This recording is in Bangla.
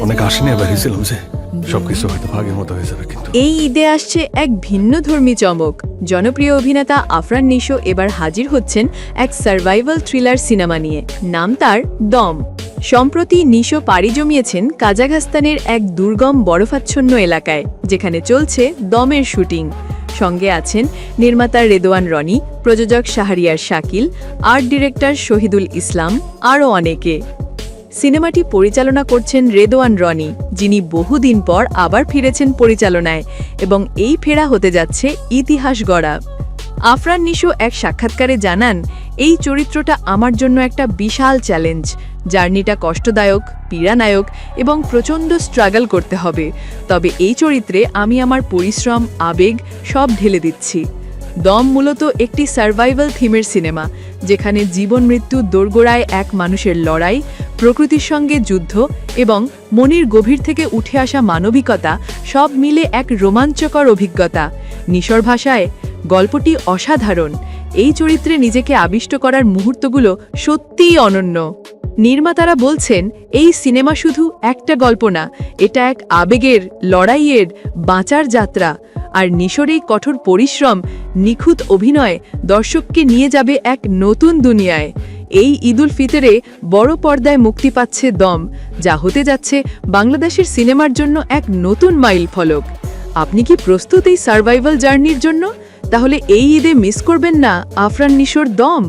অনেক আশা নিয়ে বেরিয়েছিলাম যে সবকিছু হয়তো ভাগের মতো হয়ে যাবে, কিন্তু এই ঈদে আসছে এক ভিন্নধর্মী চমক। জনপ্রিয় অভিনেতা আফরান নিশো এবার হাজির হচ্ছেন এক সার্ভাইভাল থ্রিলার সিনেমা নিয়ে। নাম তার দম। সম্প্রতি নিশো পাড়ি জমিয়েছেন কাজাখস্তানের এক দুর্গম বরফাচ্ছন্ন এলাকায়, যেখানে চলছে দমের শুটিং। সঙ্গে আছেন নির্মাতা রেদওয়ান রনি, প্রযোজক শাহরিয়ার শাকিল, আর্ট ডিরেক্টর শহীদুল ইসলাম, আরও অনেকে। সিনেমাটি পরিচালনা করছেন রেদওয়ান রনি, যিনি বহুদিন পর আবার ফিরেছেন পরিচালনায়, এবং এই ফেরা হতে যাচ্ছে ইতিহাস গড়া। আফরান নিশো এক সাক্ষাৎকারে জানান, এই চরিত্রটা আমার জন্য একটা বিশাল চ্যালেঞ্জ। জার্নিটা কষ্টদায়ক, পীড়ানায়ক এবং প্রচণ্ড স্ট্রাগল করতে হবে। তবে এই চরিত্রে আমি আমার পরিশ্রম, আবেগ সব ঢেলে দিচ্ছি। দম মূলত একটি সার্ভাইভাল থিমের সিনেমা, যেখানে জীবন মৃত্যুর দোরগোড়ায় এক মানুষের লড়াই, প্রকৃতির সঙ্গে যুদ্ধ এবং মনের গভীর থেকে উঠে আসা মানবিকতা সব মিলে এক রোমাঞ্চকর অভিজ্ঞতা। নিশোর ভাষায়, গল্পটি অসাধারণ। এই চরিত্রে নিজেকে আবিষ্ট করার মুহূর্তগুলো সত্যিই অনন্য। নির্মাতারা বলছেন, এই সিনেমা শুধু একটা গল্প না, এটা এক আবেগের, লড়াইয়ের, বাঁচার যাত্রা। আর নিশোর এই কঠোর পরিশ্রম, নিখুঁত অভিনয় দর্শককে নিয়ে যাবে এক নতুন দুনিয়ায়। এই ঈদুল ফিতরে বড় পর্দায় মুক্তি পাচ্ছে দম, যা হতে যাচ্ছে বাংলাদেশের সিনেমার জন্য এক নতুন মাইল ফলক। আপনি কি প্রস্তুত এই সার্ভাইভাল জার্নির জন্য? তাহলে এই ঈদে মিস করবেন না আফরান নিশোর দম।